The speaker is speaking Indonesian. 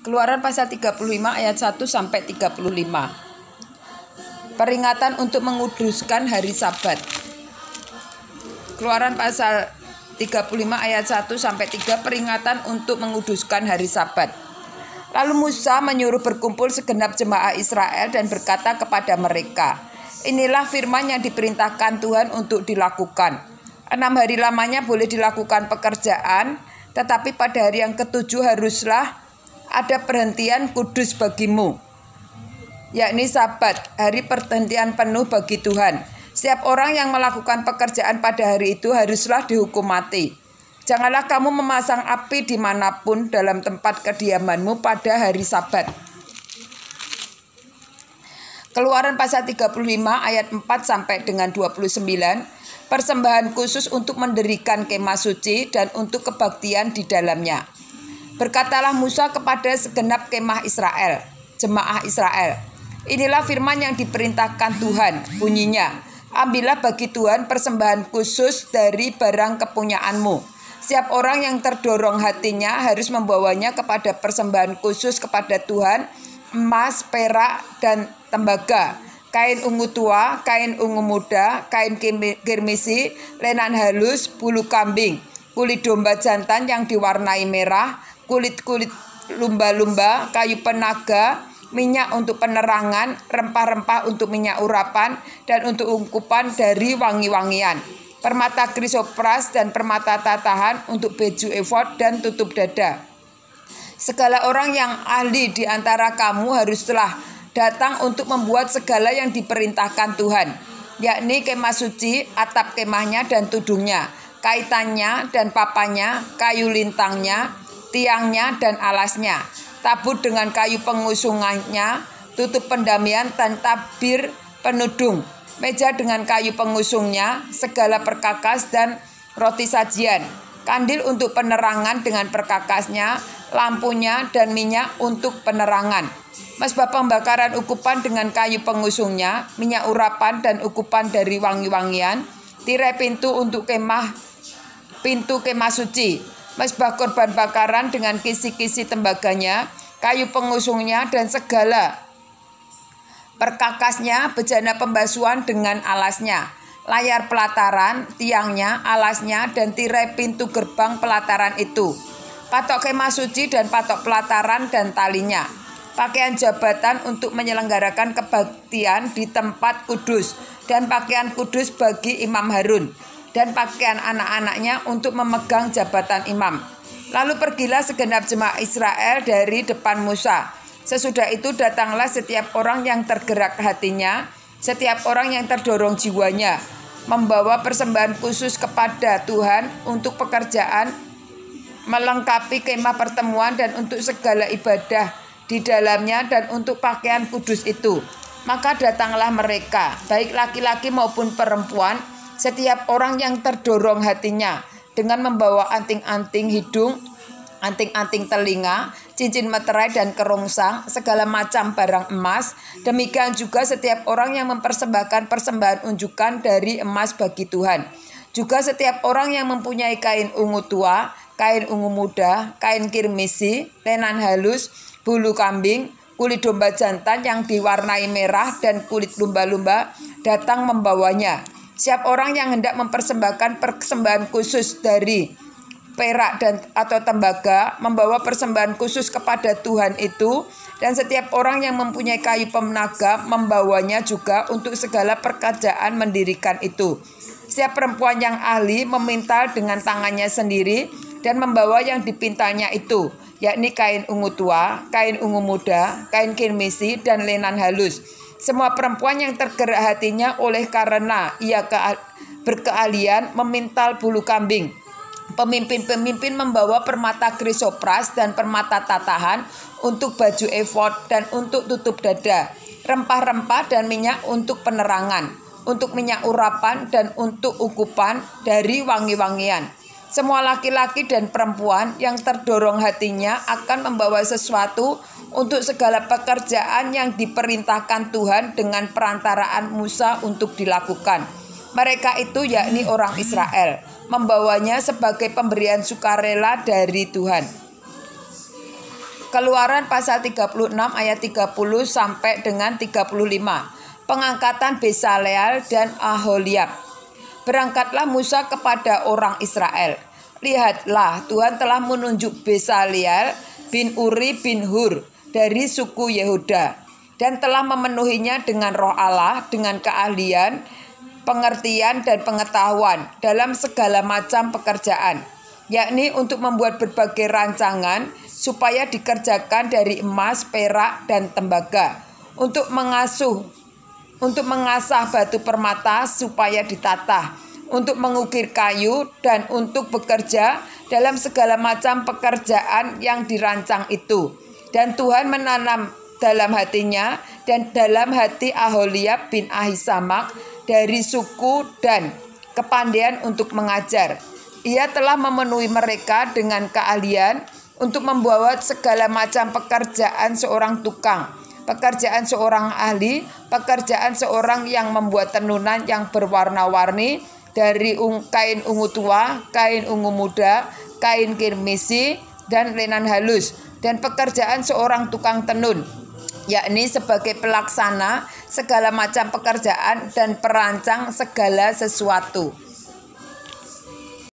Keluaran pasal 35 ayat 1 sampai 35. Peringatan untuk menguduskan hari Sabat. Keluaran pasal 35 ayat 1 sampai 3, peringatan untuk menguduskan hari Sabat. Lalu Musa menyuruh berkumpul segenap jemaah Israel dan berkata kepada mereka, "Inilah firman yang diperintahkan Tuhan untuk dilakukan. 6 hari lamanya boleh dilakukan pekerjaan, tetapi pada hari yang ke-7 haruslah ada perhentian kudus bagimu, yakni Sabat, hari perhentian penuh bagi Tuhan. Setiap orang yang melakukan pekerjaan pada hari itu haruslah dihukum mati. Janganlah kamu memasang api dimanapun dalam tempat kediamanmu pada hari Sabat." Keluaran pasal 35 ayat 4 sampai dengan 29, persembahan khusus untuk mendirikan kemah suci dan untuk kebaktian di dalamnya. Berkatalah Musa kepada segenap kemah Israel, jemaah Israel, "Inilah firman yang diperintahkan Tuhan, bunyinya, ambillah bagi Tuhan persembahan khusus dari barang kepunyaanmu. Setiap orang yang terdorong hatinya harus membawanya kepada persembahan khusus kepada Tuhan, emas, perak, dan tembaga, kain ungu tua, kain ungu muda, kain kirmisi, lenan halus, bulu kambing, kulit domba jantan yang diwarnai merah, kulit-kulit lumba-lumba, kayu penaga, minyak untuk penerangan, rempah-rempah untuk minyak urapan, dan untuk ungkupan dari wangi-wangian, permata krisopras dan permata tatahan untuk baju efod dan tutup dada. Segala orang yang ahli di antara kamu haruslah datang untuk membuat segala yang diperintahkan Tuhan, yakni kemah suci, atap kemahnya dan tudungnya, kaitannya dan papanya, kayu lintangnya, tiangnya dan alasnya, tabut dengan kayu pengusungannya, tutup pendamian dan tabir penudung, meja dengan kayu pengusungnya, segala perkakas dan roti sajian, kandil untuk penerangan dengan perkakasnya, lampunya dan minyak untuk penerangan, mezbah pembakaran ukupan dengan kayu pengusungnya, minyak urapan dan ukupan dari wangi-wangian, tirai pintu untuk pintu kemah suci, mezbah korban bakaran dengan kisi-kisi tembaganya, kayu pengusungnya dan segala perkakasnya, bejana pembasuhan dengan alasnya, layar pelataran, tiangnya, alasnya, dan tirai pintu gerbang pelataran itu, patok kemah suci dan patok pelataran dan talinya, pakaian jabatan untuk menyelenggarakan kebaktian di tempat kudus, dan pakaian kudus bagi Imam Harun, dan pakaian anak-anaknya untuk memegang jabatan imam. Lalu pergilah segenap jemaah Israel dari depan Musa. Sesudah itu datanglah setiap orang yang tergerak hatinya, setiap orang yang terdorong jiwanya, membawa persembahan khusus kepada Tuhan untuk pekerjaan melengkapi kemah pertemuan dan untuk segala ibadah di dalamnya dan untuk pakaian kudus itu. Maka datanglah mereka, baik laki-laki maupun perempuan, setiap orang yang terdorong hatinya, dengan membawa anting-anting hidung, anting-anting telinga, cincin meterai dan kerongsang, segala macam barang emas. Demikian juga setiap orang yang mempersembahkan persembahan unjukan dari emas bagi Tuhan. Juga setiap orang yang mempunyai kain ungu tua, kain ungu muda, kain kirmisi, lenan halus, bulu kambing, kulit domba jantan yang diwarnai merah, dan kulit lumba-lumba, datang membawanya. Siap orang yang hendak mempersembahkan persembahan khusus dari perak dan atau tembaga, membawa persembahan khusus kepada Tuhan itu, dan setiap orang yang mempunyai kayu penaga membawanya juga untuk segala pekerjaan mendirikan itu. Setiap perempuan yang ahli memintal dengan tangannya sendiri dan membawa yang dipintalnya itu, yakni kain ungu tua, kain ungu muda, kain kirmisi, dan lenan halus. Semua perempuan yang tergerak hatinya oleh karena ia berkeahlian memintal bulu kambing. Pemimpin-pemimpin membawa permata krisopras dan permata tatahan untuk baju efod dan untuk tutup dada, rempah-rempah dan minyak untuk penerangan, untuk minyak urapan dan untuk ukupan dari wangi-wangian. Semua laki-laki dan perempuan yang terdorong hatinya akan membawa sesuatu untuk segala pekerjaan yang diperintahkan Tuhan dengan perantaraan Musa untuk dilakukan. Mereka itu yakni orang Israel, membawanya sebagai pemberian sukarela dari Tuhan. Keluaran pasal 36 ayat 30 sampai dengan 35. Pengangkatan Besaleel dan Aholiab. Berangkatlah Musa kepada orang Israel. Lihatlah, Tuhan telah menunjuk Besaleel bin Uri bin Hur dari suku Yehuda dan telah memenuhinya dengan roh Allah, dengan keahlian, pengertian dan pengetahuan dalam segala macam pekerjaan, yakni untuk membuat berbagai rancangan supaya dikerjakan dari emas, perak, dan tembaga, untuk mengasah batu permata supaya ditata, untuk mengukir kayu, dan untuk bekerja dalam segala macam pekerjaan yang dirancang itu. Dan Tuhan menanam dalam hatinya dan dalam hati Aholiab bin Ahisamak dari suku Dan kepandaian untuk mengajar. Ia telah memenuhi mereka dengan keahlian untuk membawa segala macam pekerjaan seorang tukang, pekerjaan seorang ahli, pekerjaan seorang yang membuat tenunan yang berwarna-warni dari kain ungu tua, kain ungu muda, kain kirmisi, dan lenan halus, dan pekerjaan seorang tukang tenun, yakni sebagai pelaksana segala macam pekerjaan dan perancang segala sesuatu.